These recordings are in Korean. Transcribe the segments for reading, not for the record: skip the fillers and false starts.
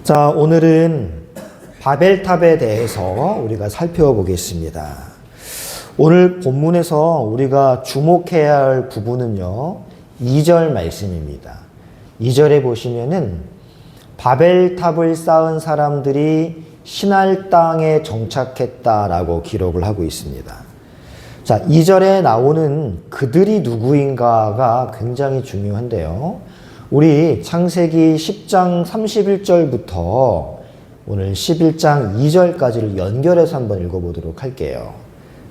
자, 오늘은 바벨탑에 대해서 우리가 살펴보겠습니다. 오늘 본문에서 우리가 주목해야 할 부분은요, 2절 말씀입니다. 2절에 보시면은 바벨탑을 쌓은 사람들이 신할 땅에 정착했다라고 기록을 하고 있습니다. 자, 2절에 나오는 그들이 누구인가가 굉장히 중요한데요. 우리 창세기 10장 31절부터 오늘 11장 2절까지를 연결해서 한번 읽어보도록 할게요.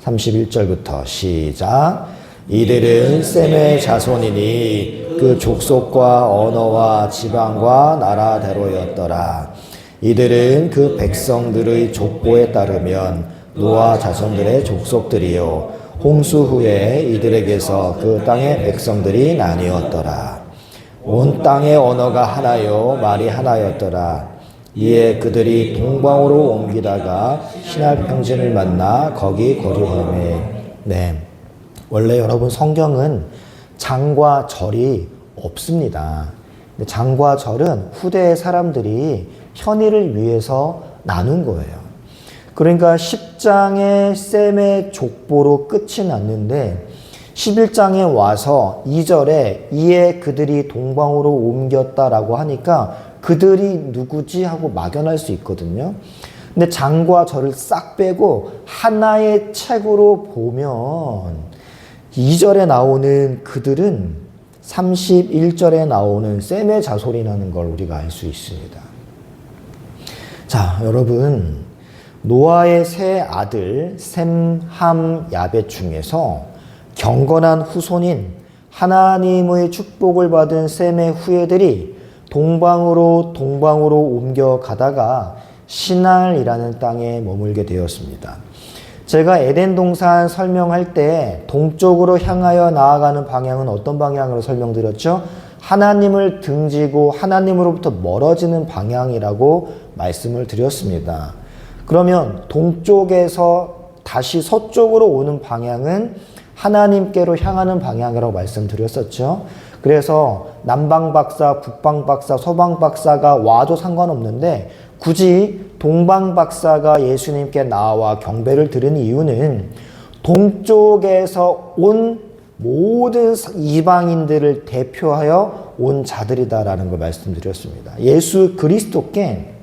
31절부터 시작. 이들은 셈의 자손이니 그 족속과 언어와 지방과 나라대로였더라. 이들은 그 백성들의 족보에 따르면 노아 자손들의 족속들이요 홍수 후에 이들에게서 그 땅의 백성들이 나뉘었더라. 온 땅의 언어가 하나요 말이 하나였더라. 이에 그들이 동방으로 옮기다가 신할 평진을 만나 거기 거류하매. 네, 원래 여러분 성경은 장과 절이 없습니다. 장과 절은 후대의 사람들이 편의를 위해서 나눈 거예요. 그러니까 10장의 셈의 족보로 끝이 났는데 11장에 와서 2절에 이에 그들이 동방으로 옮겼다라고 하니까 그들이 누구지 하고 막연할 수 있거든요. 근데 장과 절을 싹 빼고 하나의 책으로 보면 2절에 나오는 그들은 31절에 나오는 셈의 자손이라는 걸 우리가 알 수 있습니다. 자, 여러분, 노아의 세 아들 셈, 함, 야벳 중에서 경건한 후손인 하나님의 축복을 받은 셈의 후예들이 동방으로 옮겨가다가 시날이라는 땅에 머물게 되었습니다. 제가 에덴 동산 설명할 때 동쪽으로 향하여 나아가는 방향은 어떤 방향으로 설명드렸죠? 하나님을 등지고 하나님으로부터 멀어지는 방향이라고 말씀을 드렸습니다. 그러면 동쪽에서 다시 서쪽으로 오는 방향은 하나님께로 향하는 방향이라고 말씀드렸었죠. 그래서 남방 박사, 북방 박사, 서방 박사가 와도 상관없는데 굳이 동방 박사가 예수님께 나와 경배를 드린 이유는 동쪽에서 온 모든 이방인들을 대표하여 온 자들이다라는 걸 말씀드렸습니다. 예수 그리스도께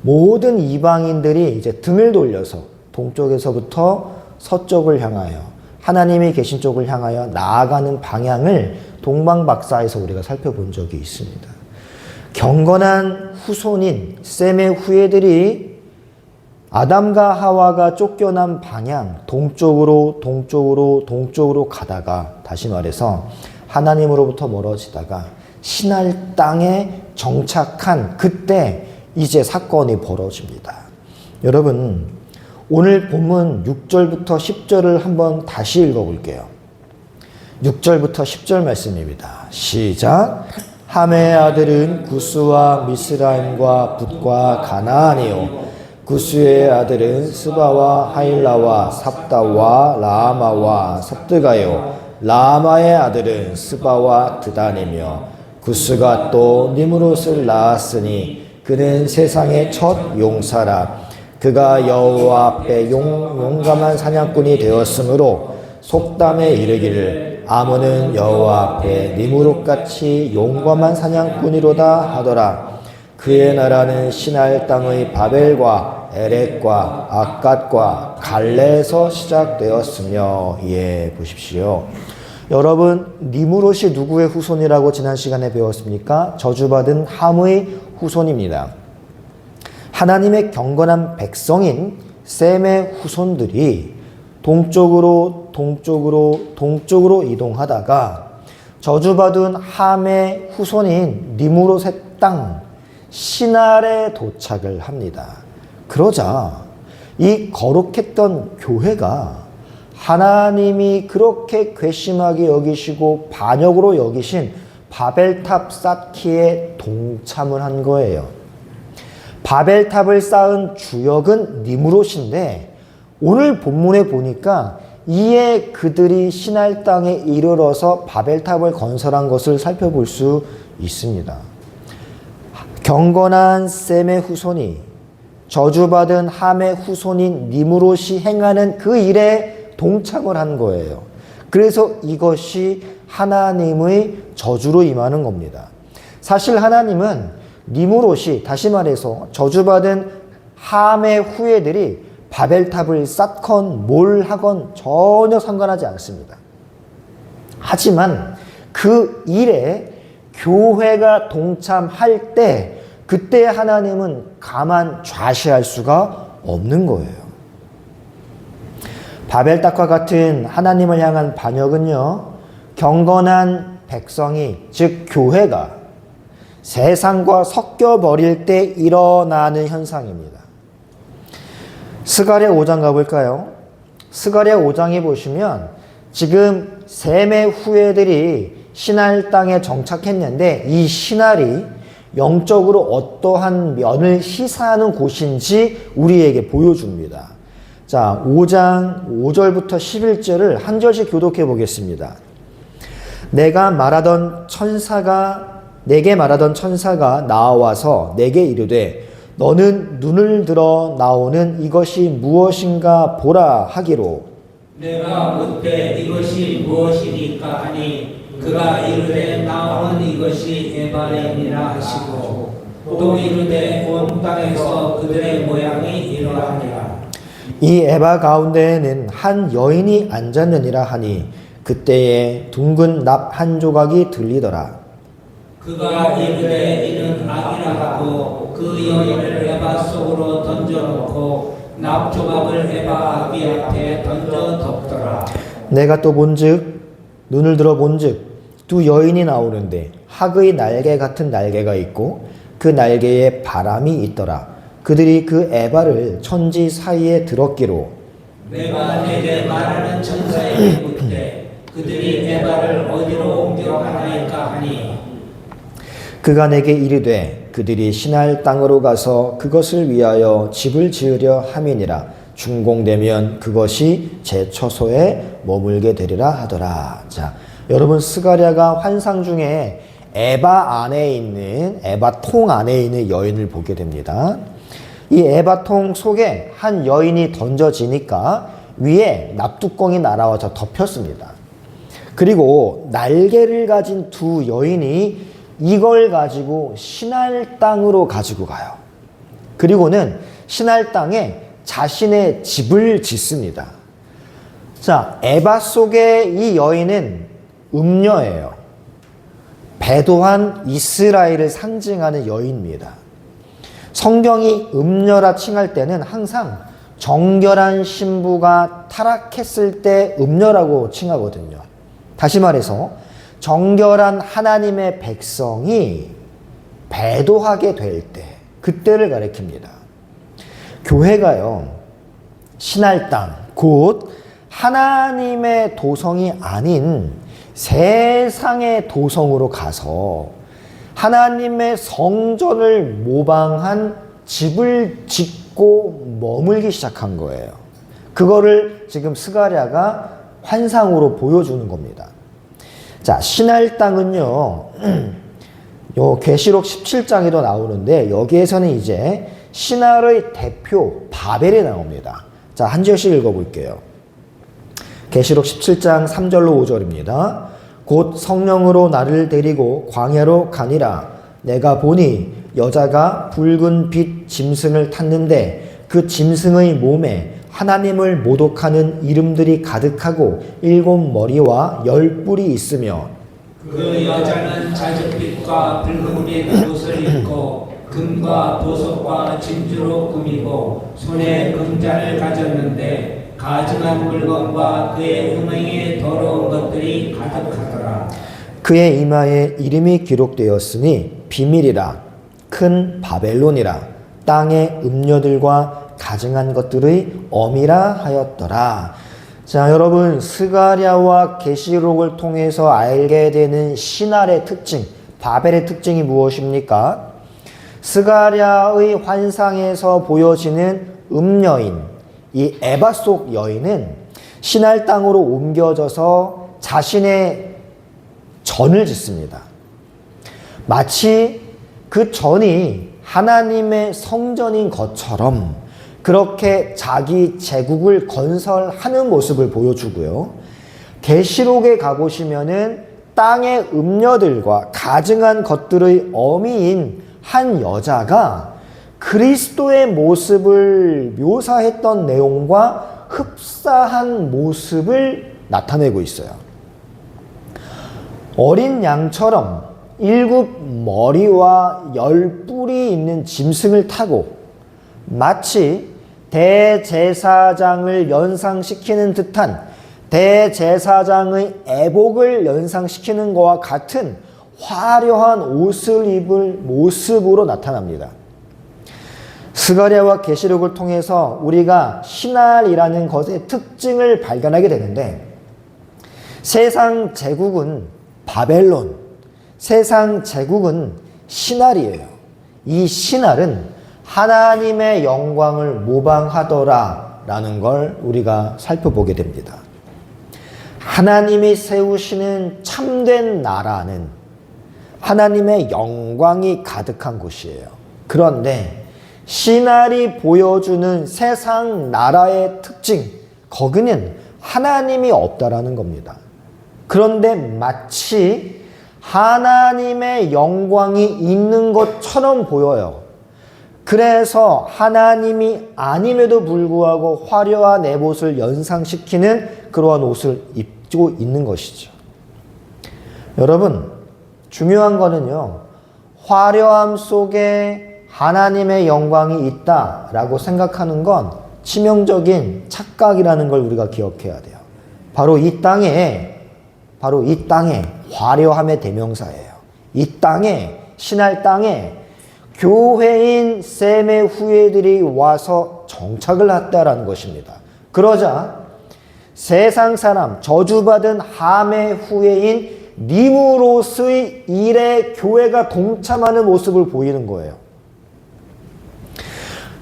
모든 이방인들이 이제 등을 돌려서 동쪽에서부터 서쪽을 향하여 하나님이 계신 쪽을 향하여 나아가는 방향을 동방박사에서 우리가 살펴본 적이 있습니다. 경건한 후손인 셈의 후예들이 아담과 하와가 쫓겨난 방향 동쪽으로 가다가 다시 말해서 하나님으로부터 멀어지다가 신할 땅에 정착한 그때 이제 사건이 벌어집니다. 여러분, 오늘 본문 6절부터 10절을 한번 다시 읽어볼게요. 6절부터 10절 말씀입니다. 시작. 함의 아들은 구스와 미스라임과 붓과 가나안이요 구스의 아들은 스바와 하일라와 삽다와 라마와 삽드가요 라마의 아들은 스바와 드단이며 구스가 또 니므롯을 낳았으니 그는 세상의 첫 용사라. 그가 여호와 앞에 용감한 사냥꾼이 되었으므로 속담에 이르기를 아몬은 여호와 앞에 니므롯같이 용감한 사냥꾼이로다 하더라. 그의 나라는 신할 땅의 바벨과 에렉과 아갓과 갈레에서 시작되었으며. 예, 보십시오. 여러분, 니므롯이 누구의 후손이라고 지난 시간에 배웠습니까? 저주받은 함의 후손입니다. 하나님의 경건한 백성인 셈의 후손들이 동쪽으로 이동하다가 저주받은 함의 후손인 니므롯의 땅 시날에 도착을 합니다. 그러자 이 거룩했던 교회가 하나님이 그렇게 괘씸하게 여기시고 반역으로 여기신 바벨탑 쌓기에 동참을 한 거예요. 바벨탑을 쌓은 주역은 니므롯인데 오늘 본문에 보니까 이에 그들이 신할 땅에 이르러서 바벨탑을 건설한 것을 살펴볼 수 있습니다. 경건한 셈의 후손이 저주받은 함의 후손인 니므롯이 행하는 그 일에 동참을 한 거예요. 그래서 이것이 하나님의 저주로 임하는 겁니다. 사실 하나님은 니므롯이, 다시 말해서 저주받은 함의 후예들이 바벨탑을 쌓건 뭘 하건 전혀 상관하지 않습니다. 하지만 그 일에 교회가 동참할 때 그때 하나님은 가만 좌시할 수가 없는 거예요. 바벨탑과 같은 하나님을 향한 반역은요, 경건한 백성이, 즉 교회가 세상과 섞여버릴 때 일어나는 현상입니다. 스가랴 5장 가볼까요? 스가랴 5장에 보시면 지금 셈의 후예들이 신할 땅에 정착했는데 이 신할이 영적으로 어떠한 면을 시사하는 곳인지 우리에게 보여줍니다. 자, 5장 5절부터 11절을 한 절씩 교독해 보겠습니다. 내게 말하던 천사가 나와서 내게 이르되 너는 눈을 들어 나오는 이것이 무엇인가 보라 하기로 내가 묻되 이것이 무엇이니까 하니 그가 이르되 나오는 이것이 에바렘이라 하시고 또 이르되 온 땅에서 그들의 모양이 이러하니라. 이 에바 가운데에는 한 여인이 앉았느니라 하니 그때에 둥근 납 한 조각이 들리더라. 그가 이르되 이는 악이라 하고 그 여인을 에바 속으로 던져놓고 납 조각을 에바 아비 앞에 던져 덮더라. 내가 또 본즉 눈을 들어 본즉 두 여인이 나오는데 학의 날개 같은 날개가 있고 그 날개에 바람이 있더라. 그들이 그 에바를 천지 사이에 들었기로 내가 내게 말하는 천사에게 묻되 그들이 에바를 어디로 옮겨가나이까 하니 그가 내게 이르되 그들이 신할 땅으로 가서 그것을 위하여 집을 지으려 함이니라. 준공되면 그것이 제 처소에 머물게 되리라 하더라. 자, 여러분 스가랴가 환상 중에 에바 안에 있는, 에바 통 안에 있는 여인을 보게 됩니다. 이 에바 통 속에 한 여인이 던져지니까 위에 납뚜껑이 날아와서 덮였습니다. 그리고 날개를 가진 두 여인이 이걸 가지고 신할 땅으로 가지고 가요. 그리고는 신할 땅에 자신의 집을 짓습니다. 자, 에바 속의 이 여인은 음녀예요. 배도한 이스라엘을 상징하는 여인입니다. 성경이 음녀라 칭할 때는 항상 정결한 신부가 타락했을 때 음녀라고 칭하거든요. 다시 말해서 정결한 하나님의 백성이 배도하게 될 때, 그때를 가리킵니다. 교회가요, 신할 땅, 곧 하나님의 도성이 아닌 세상의 도성으로 가서 하나님의 성전을 모방한 집을 짓고 머물기 시작한 거예요. 그거를 지금 스가랴가 환상으로 보여주는 겁니다. 자, 신할 땅은요, 요 계시록 17장에도 나오는데 여기에서는 이제 신할의 대표 바벨이 나옵니다. 자, 한 절씩 읽어볼게요. 계시록 17장 3절로 5절입니다. 곧 성령으로 나를 데리고 광야로 가니라. 내가 보니 여자가 붉은 빛 짐승을 탔는데 그 짐승의 몸에 하나님을 모독하는 이름들이 가득하고 7 머리와 10 뿔이 있으며 그 여자는 자줏빛과 붉은 빛 옷을 입고 금과 보석과 진주로 꾸미고 손에 금잔을 가졌는데 가증한 물건과 그의 음행에 더러운 것들이 가득하더라. 그의 이마에 이름이 기록되었으니 비밀이라 큰 바벨론이라 땅의 음녀들과 가증한 것들의 어미라 하였더라. 자, 여러분 스가랴와 계시록을 통해서 알게 되는 신할의 특징, 바벨의 특징이 무엇입니까? 스가랴의 환상에서 보여지는 음녀인, 이 에바 속 여인은 신할 땅으로 옮겨져서 자신의 전을 짓습니다. 마치 그 전이 하나님의 성전인 것처럼 그렇게 자기 제국을 건설하는 모습을 보여주고요. 계시록에 가보시면은 땅의 음녀들과 가증한 것들의 어미인 한 여자가 그리스도의 모습을 묘사했던 내용과 흡사한 모습을 나타내고 있어요. 어린 양처럼 7 머리와 10 뿔이 있는 짐승을 타고 마치 대제사장을 연상시키는 듯한 대제사장의 애복을 연상시키는 것과 같은 화려한 옷을 입을 모습으로 나타납니다. 스가랴와 계시록을 통해서 우리가 신할이라는 것의 특징을 발견하게 되는데, 세상 제국은 바벨론, 세상 제국은 신할이에요. 이 신할은 하나님의 영광을 모방하더라 라는 걸 우리가 살펴보게 됩니다. 하나님이 세우시는 참된 나라는 하나님의 영광이 가득한 곳이에요. 그런데 신할이 보여주는 세상 나라의 특징, 거기는 하나님이 없다라는 겁니다. 그런데 마치 하나님의 영광이 있는 것처럼 보여요. 그래서 하나님이 아님에도 불구하고 화려한 에봇을 연상시키는 그러한 옷을 입고 있는 것이죠. 여러분, 중요한 거는요, 화려함 속에 하나님의 영광이 있다라고 생각하는 건 치명적인 착각이라는 걸 우리가 기억해야 돼요. 바로 이 땅에 화려함의 대명사예요. 이 땅에, 신할 땅에 교회인 셈의 후예들이 와서 정착을 했다라는 것입니다. 그러자 세상 사람, 저주받은 함의 후예인 니무롯의 일에 교회가 동참하는 모습을 보이는 거예요.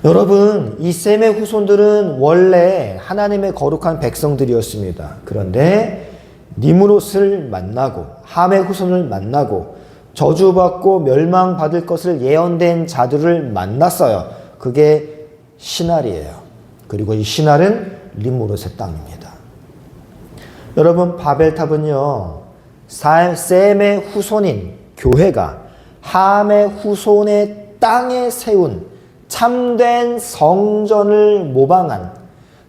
여러분, 이 셈의 후손들은 원래 하나님의 거룩한 백성들이었습니다. 그런데 니무롯을 만나고 함의 후손을 만나고 저주받고 멸망받을 것을 예언된 자들을 만났어요. 그게 신할이에요. 그리고 이 신할은 니무롯의 땅입니다. 여러분, 바벨탑은요, 셈의 후손인 교회가 함의 후손의 땅에 세운 참된 성전을 모방한,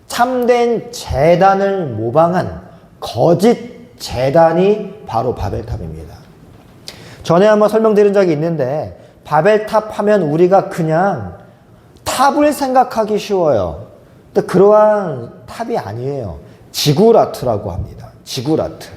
참된 제단을 모방한 거짓 제단이 바로 바벨탑입니다. 전에 한번 설명드린 적이 있는데, 바벨탑 하면 우리가 그냥 탑을 생각하기 쉬워요. 근데 그러한 탑이 아니에요. 지구라트라고 합니다. 지구라트.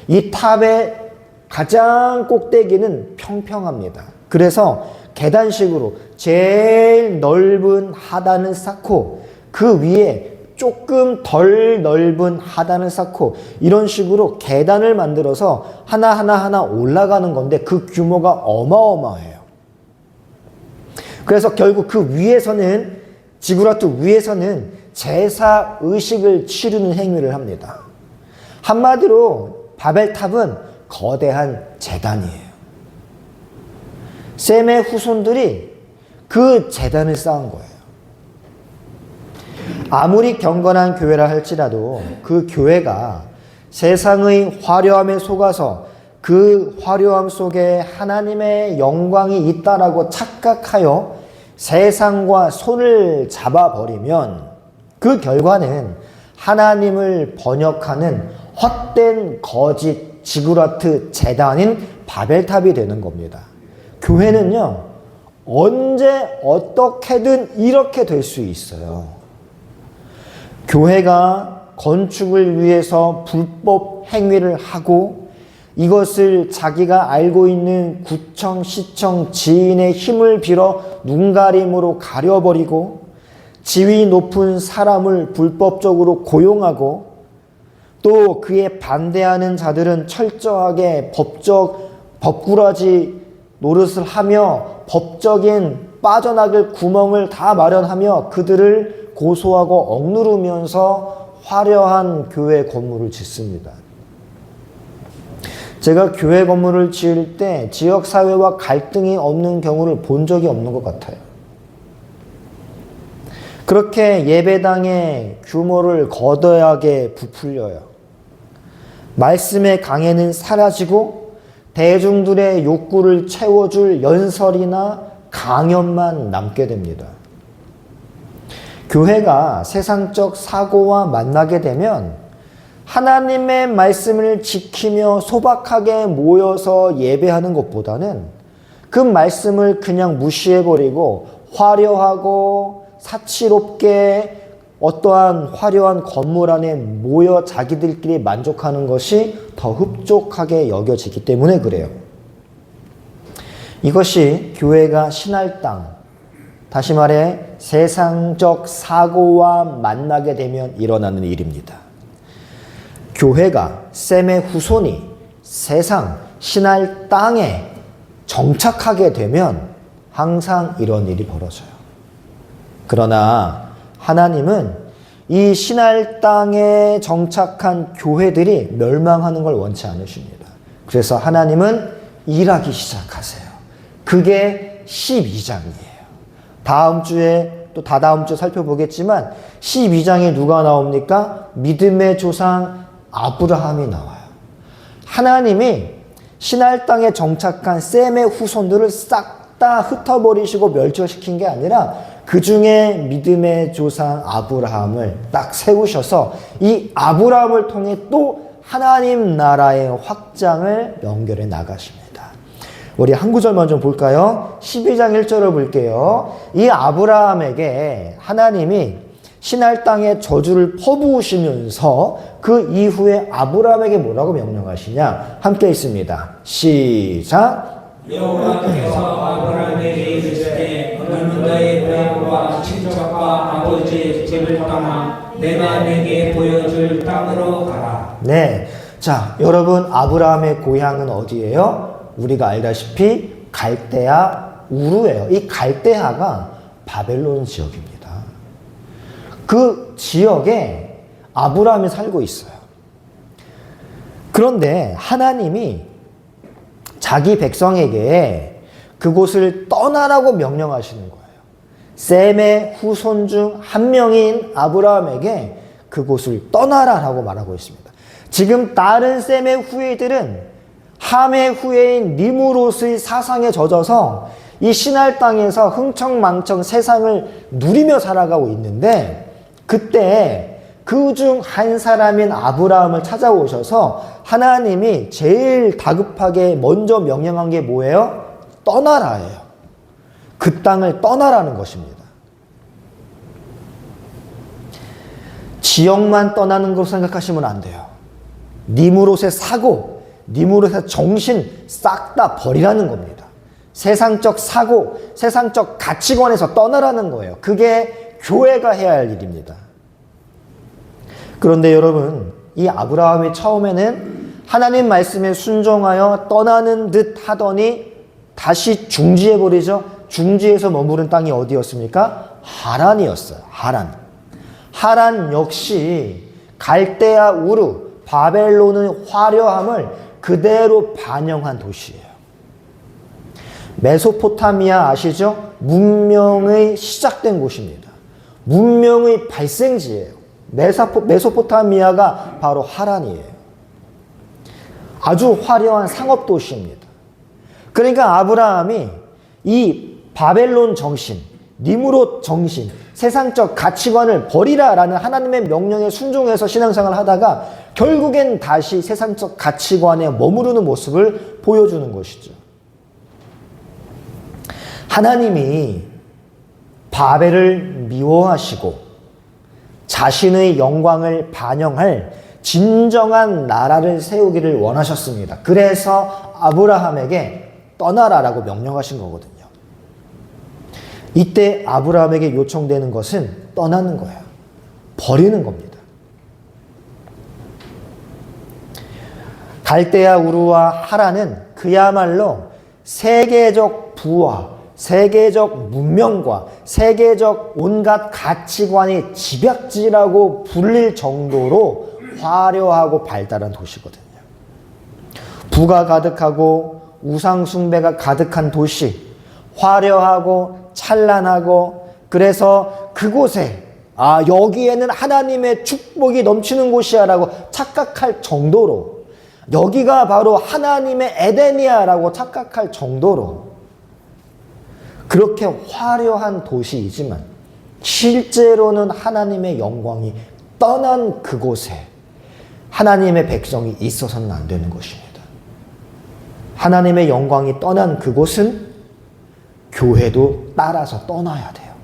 이 탑의 가장 꼭대기는 평평합니다. 그래서 계단식으로 제일 넓은 하단을 쌓고 그 위에 조금 덜 넓은 하단을 쌓고 이런 식으로 계단을 만들어서 하나하나 올라가는 건데 그 규모가 어마어마해요. 그래서 결국 그 위에서는, 지구라트 위에서는 제사 의식을 치르는 행위를 합니다. 한마디로 바벨탑은 거대한 제단이에요. 셈의 후손들이 그 제단을 쌓은 거예요. 아무리 경건한 교회라 할지라도 그 교회가 세상의 화려함에 속아서 그 화려함 속에 하나님의 영광이 있다라고 착각하여 세상과 손을 잡아버리면 그 결과는 하나님을 번역하는 헛된 거짓 지구라트 제단인 바벨탑이 되는 겁니다. 교회는요, 언제 어떻게든 이렇게 될 수 있어요. 교회가 건축을 위해서 불법 행위를 하고 이것을 자기가 알고 있는 구청, 시청, 지인의 힘을 빌어 눈가림으로 가려버리고 지위 높은 사람을 불법적으로 고용하고 또 그에 반대하는 자들은 철저하게 법꾸라지 노릇을 하며 법적인 빠져나갈 구멍을 다 마련하며 그들을 고소하고 억누르면서 화려한 교회 건물을 짓습니다. 제가 교회 건물을 지을 때 지역사회와 갈등이 없는 경우를 본 적이 없는 것 같아요. 그렇게 예배당의 규모를 거대하게 부풀려요. 말씀의 강해는 사라지고 대중들의 욕구를 채워줄 연설이나 강연만 남게 됩니다. 교회가 세상적 사고와 만나게 되면 하나님의 말씀을 지키며 소박하게 모여서 예배하는 것보다는 그 말씀을 그냥 무시해버리고 화려하고 사치롭게 어떠한 화려한 건물 안에 모여 자기들끼리 만족하는 것이 더 흡족하게 여겨지기 때문에 그래요. 이것이 교회가 신할 땅, 다시 말해 세상적 사고와 만나게 되면 일어나는 일입니다. 교회가 셈의 후손이 세상 신할 땅에 정착하게 되면 항상 이런 일이 벌어져요. 그러나 하나님은 이 신할 땅에 정착한 교회들이 멸망하는 걸 원치 않으십니다. 그래서 하나님은 일하기 시작하세요. 그게 12장이에요. 다음 주에 또 다다음 주 살펴보겠지만 12장에 누가 나옵니까? 믿음의 조상 아브라함이 나와요. 하나님이 신할 땅에 정착한 셈의 후손들을 싹 다 흩어버리시고 멸절시킨 게 아니라 그 중에 믿음의 조상 아브라함을 딱 세우셔서 이 아브라함을 통해 또 하나님 나라의 확장을 연결해 나가십니다. 우리 한 구절만 좀 볼까요? 12장 1절을 볼게요. 이 아브라함에게 하나님이 신할 땅에 저주를 퍼부으시면서 그 이후에 아브라함에게 뭐라고 명령하시냐? 함께 있습니다. 시작! 여호와께서 아브라함에게 이르시되 너는 너의 고향과 친척과 아버지의 집을 떠나 내가 내게 보여줄 땅으로 가라. 네, 자 여러분 아브라함의 고향은 어디예요? 우리가 알다시피 갈대아 우르예요. 이 갈대아가 바벨론 지역입니다. 그 지역에 아브라함이 살고 있어요. 그런데 하나님이 자기 백성에게 그곳을 떠나라고 명령하시는 거예요. 셈의 후손 중 한 명인 아브라함에게 그곳을 떠나라라고 말하고 있습니다. 지금 다른 셈의 후예들은 함의 후예인 니므롯의 사상에 젖어서 이 신할 땅에서 흥청망청 세상을 누리며 살아가고 있는데 그때 그 중 한 사람인 아브라함을 찾아오셔서 하나님이 제일 다급하게 먼저 명령한 게 뭐예요? 떠나라예요. 그 땅을 떠나라는 것입니다. 지역만 떠나는 것으로 생각하시면 안 돼요. 니므롯의 사고, 니므롯의 정신 싹 다 버리라는 겁니다. 세상적 사고, 세상적 가치관에서 떠나라는 거예요. 그게 교회가 해야 할 일입니다. 그런데 여러분, 이 아브라함이 처음에는 하나님 말씀에 순종하여 떠나는 듯 하더니 다시 중지해버리죠. 중지해서 머무른 땅이 어디였습니까? 하란이었어요. 하란 역시 갈대아 우르, 바벨론의 화려함을 그대로 반영한 도시예요. 메소포타미아 아시죠? 문명의 시작된 곳입니다. 문명의 발생지예요. 메소포타미아가 바로 하란이에요. 아주 화려한 상업 도시입니다. 그러니까 아브라함이 이 바벨론 정신, 니므롯 정신, 세상적 가치관을 버리라라는 하나님의 명령에 순종해서 신앙생활을 하다가 결국엔 다시 세상적 가치관에 머무르는 모습을 보여주는 것이죠. 하나님이 바벨을 미워하시고 자신의 영광을 반영할 진정한 나라를 세우기를 원하셨습니다. 그래서 아브라함에게 떠나라라고 명령하신 거거든요. 이때 아브라함에게 요청되는 것은 떠나는 거예요. 버리는 겁니다. 갈대아 우르와 하란은 그야말로 세계적 부와 세계적 문명과 세계적 온갖 가치관의 집약지라고 불릴 정도로 화려하고 발달한 도시거든요. 부가 가득하고 우상 숭배가 가득한 도시, 화려하고 찬란하고, 그래서 그곳에 여기에는 하나님의 축복이 넘치는 곳이야 라고 착각할 정도로, 여기가 바로 하나님의 에덴이야 라고 착각할 정도로 그렇게 화려한 도시이지만 실제로는 하나님의 영광이 떠난 그곳에 하나님의 백성이 있어서는 안 되는 것입니다. 하나님의 영광이 떠난 그곳은 교회도 따라서 떠나야 돼요.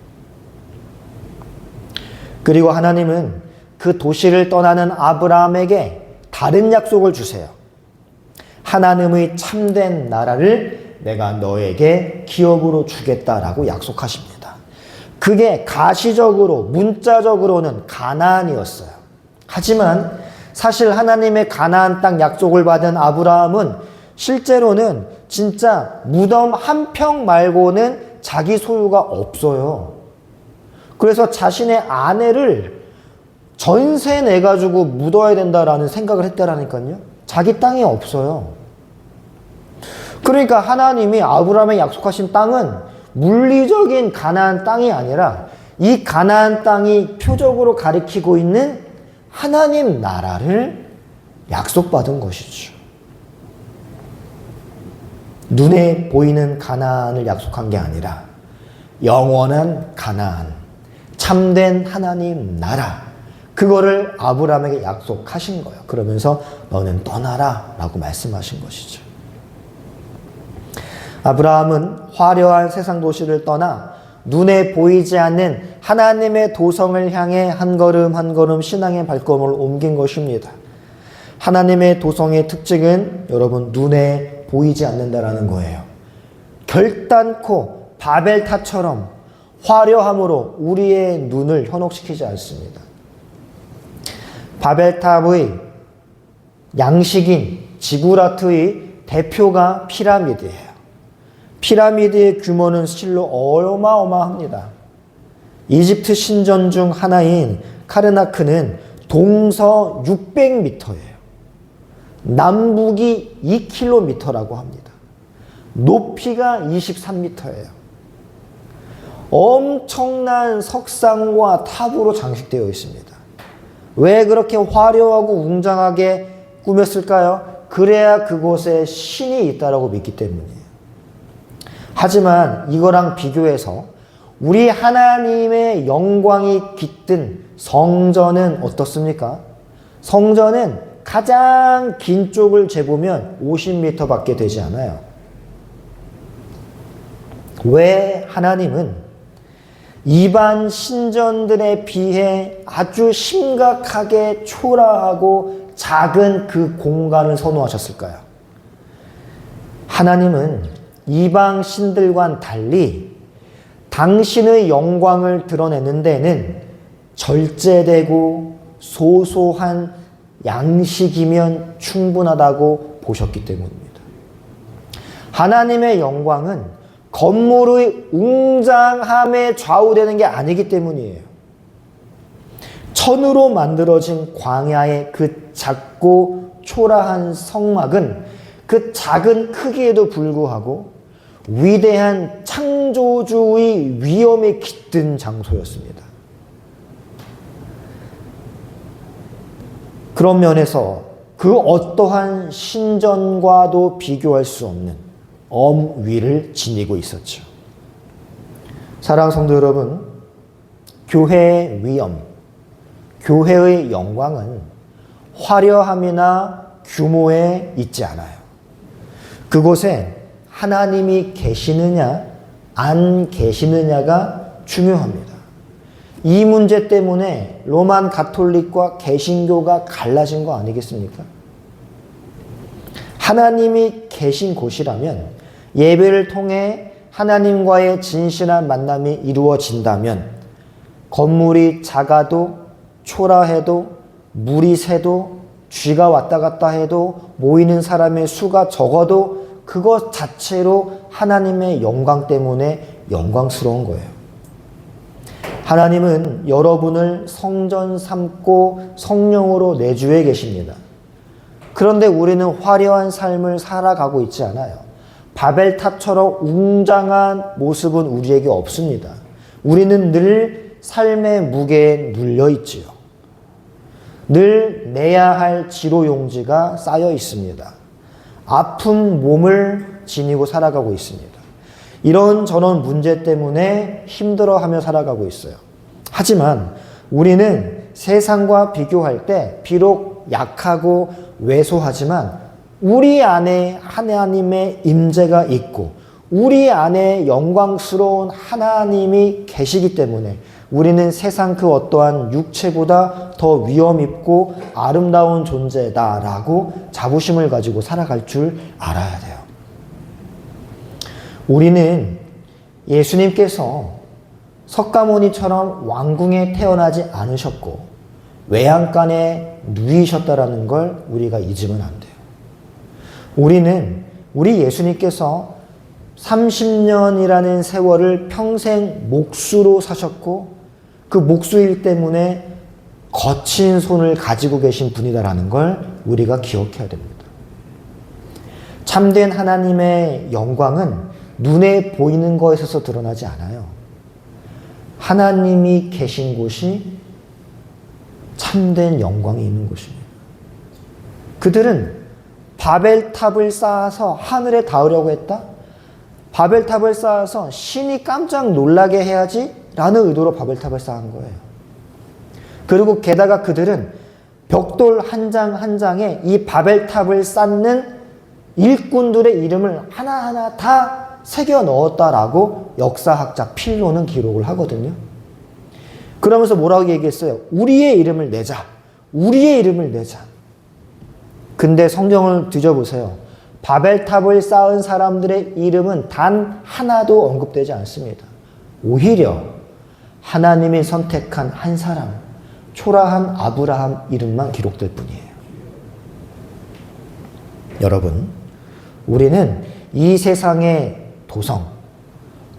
그리고 하나님은 그 도시를 떠나는 아브라함에게 다른 약속을 주세요. 하나님의 참된 나라를 내가 너에게 기업으로 주겠다라고 약속하십니다. 그게 가시적으로, 문자적으로는 가나안이었어요. 하지만 사실 하나님의 가나안 땅 약속을 받은 아브라함은 실제로는 진짜 무덤 한 평 말고는 자기 소유가 없어요. 그래서 자신의 아내를 전세 내가지고 묻어야 된다라는 생각을 했다라니까요. 자기 땅이 없어요. 그러니까 하나님이 아브라함에 약속하신 땅은 물리적인 가나안 땅이 아니라 이 가나안 땅이 표적으로 가리키고 있는 하나님 나라를 약속받은 것이죠. 눈에 보이는 가나안을 약속한 게 아니라 영원한 가나안, 참된 하나님 나라, 그거를 아브라함에게 약속하신 거예요. 그러면서 너는 떠나라 라고 말씀하신 것이죠. 아브라함은 화려한 세상 도시를 떠나 눈에 보이지 않는 하나님의 도성을 향해 한 걸음 한 걸음 신앙의 발걸음을 옮긴 것입니다. 하나님의 도성의 특징은 여러분 눈에 보이지 않는다라는 거예요. 결단코 바벨탑처럼 화려함으로 우리의 눈을 현혹시키지 않습니다. 바벨탑의 양식인 지구라트의 대표가 피라미드예요. 피라미드의 규모는 실로 어마어마합니다. 이집트 신전 중 하나인 카르나크는 동서 600m예요. 남북이 2km라고 합니다. 높이가 23m예요. 엄청난 석상과 탑으로 장식되어 있습니다. 왜 그렇게 화려하고 웅장하게 꾸몄을까요? 그래야 그곳에 신이 있다라고 믿기 때문이에요. 하지만 이거랑 비교해서 우리 하나님의 영광이 깃든 성전은 어떻습니까? 성전은 가장 긴 쪽을 재보면 50m밖에 되지 않아요. 왜 하나님은 이반 신전들에 비해 아주 심각하게 초라하고 작은 그 공간을 선호하셨을까요? 하나님은 이방 신들과는 달리 당신의 영광을 드러내는 데는 절제되고 소소한 양식이면 충분하다고 보셨기 때문입니다. 하나님의 영광은 건물의 웅장함에 좌우되는 게 아니기 때문이에요. 천으로 만들어진 광야의 그 작고 초라한 성막은 그 작은 크기에도 불구하고 위대한 창조주의 위엄에 깃든 장소였습니다. 그런 면에서 그 어떠한 신전과도 비교할 수 없는 엄위를 지니고 있었죠. 사랑하는 성도 여러분, 교회의 위엄, 교회의 영광은 화려함이나 규모에 있지 않아요. 그곳에 하나님이 계시느냐 안 계시느냐가 중요합니다. 이 문제 때문에 로만 가톨릭과 개신교가 갈라진 거 아니겠습니까? 하나님이 계신 곳이라면 예배를 통해 하나님과의 진실한 만남이 이루어진다면 건물이 작아도 초라해도 물이 새도 쥐가 왔다 갔다 해도 모이는 사람의 수가 적어도 그것 자체로 하나님의 영광 때문에 영광스러운 거예요. 하나님은 여러분을 성전 삼고 성령으로 내주에 계십니다. 그런데 우리는 화려한 삶을 살아가고 있지 않아요. 바벨탑처럼 웅장한 모습은 우리에게 없습니다. 우리는 늘 삶의 무게에 눌려 있지요. 늘 내야 할 지로용지가 쌓여 있습니다. 아픈 몸을 지니고 살아가고 있습니다. 이런저런 문제 때문에 힘들어하며 살아가고 있어요. 하지만 우리는 세상과 비교할 때 비록 약하고 왜소하지만 우리 안에 하나님의 임재가 있고 우리 안에 영광스러운 하나님이 계시기 때문에 우리는 세상 그 어떠한 육체보다 더 위엄있고 아름다운 존재다라고 자부심을 가지고 살아갈 줄 알아야 돼요. 우리는 예수님께서 석가모니처럼 왕궁에 태어나지 않으셨고 외양간에 누이셨다라는 걸 우리가 잊으면 안 돼요. 우리 예수님께서 30년이라는 세월을 평생 목수로 사셨고 그 목수일 때문에 거친 손을 가지고 계신 분이다라는 걸 우리가 기억해야 됩니다. 참된 하나님의 영광은 눈에 보이는 것에 있어서 드러나지 않아요. 하나님이 계신 곳이 참된 영광이 있는 곳입니다. 그들은 바벨탑을 쌓아서 하늘에 닿으려고 했다? 바벨탑을 쌓아서 신이 깜짝 놀라게 해야지 라는 의도로 바벨탑을 쌓은 거예요. 그리고 게다가 그들은 벽돌 한 장 한 장에 이 바벨탑을 쌓는 일꾼들의 이름을 하나하나 다 새겨 넣었다라고 역사학자 필로는 기록을 하거든요. 그러면서 뭐라고 얘기했어요? 우리의 이름을 내자. 우리의 이름을 내자. 근데 성경을 뒤져보세요. 바벨탑을 쌓은 사람들의 이름은 단 하나도 언급되지 않습니다. 오히려 하나님이 선택한 한 사람, 초라한 아브라함 이름만 기록될 뿐이에요. 여러분, 우리는 이 세상의 도성,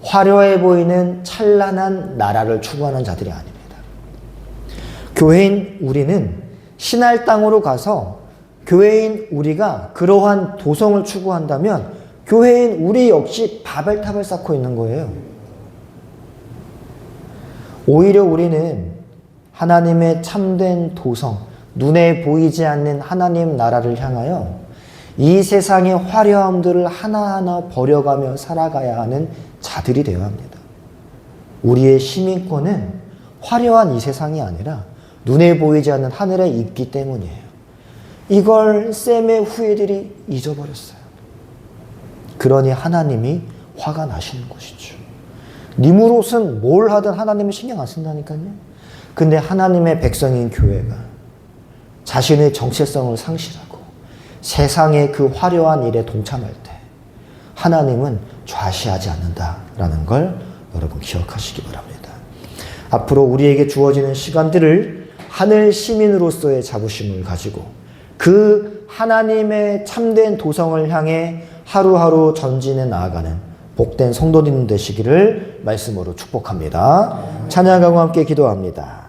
화려해 보이는 찬란한 나라를 추구하는 자들이 아닙니다. 교회인 우리는 신할 땅으로 가서 교회인 우리가 그러한 도성을 추구한다면 교회인 우리 역시 바벨탑을 쌓고 있는 거예요. 오히려 우리는 하나님의 참된 도성, 눈에 보이지 않는 하나님 나라를 향하여 이 세상의 화려함들을 하나하나 버려가며 살아가야 하는 자들이 되어야 합니다. 우리의 시민권은 화려한 이 세상이 아니라 눈에 보이지 않는 하늘에 있기 때문이에요. 이걸 셈의 후예들이 잊어버렸어요. 그러니 하나님이 화가 나시는 것이죠. 니무롯은 뭘 하든 하나님은 신경 안 쓴다니까요. 근데 하나님의 백성인 교회가 자신의 정체성을 상실하고 세상의 그 화려한 일에 동참할 때 하나님은 좌시하지 않는다라는 걸 여러분 기억하시기 바랍니다. 앞으로 우리에게 주어지는 시간들을 하늘 시민으로서의 자부심을 가지고 그 하나님의 참된 도성을 향해 하루하루 전진해 나아가는 복된 성도님 되시기를 말씀으로 축복합니다. 찬양하고 함께 기도합니다.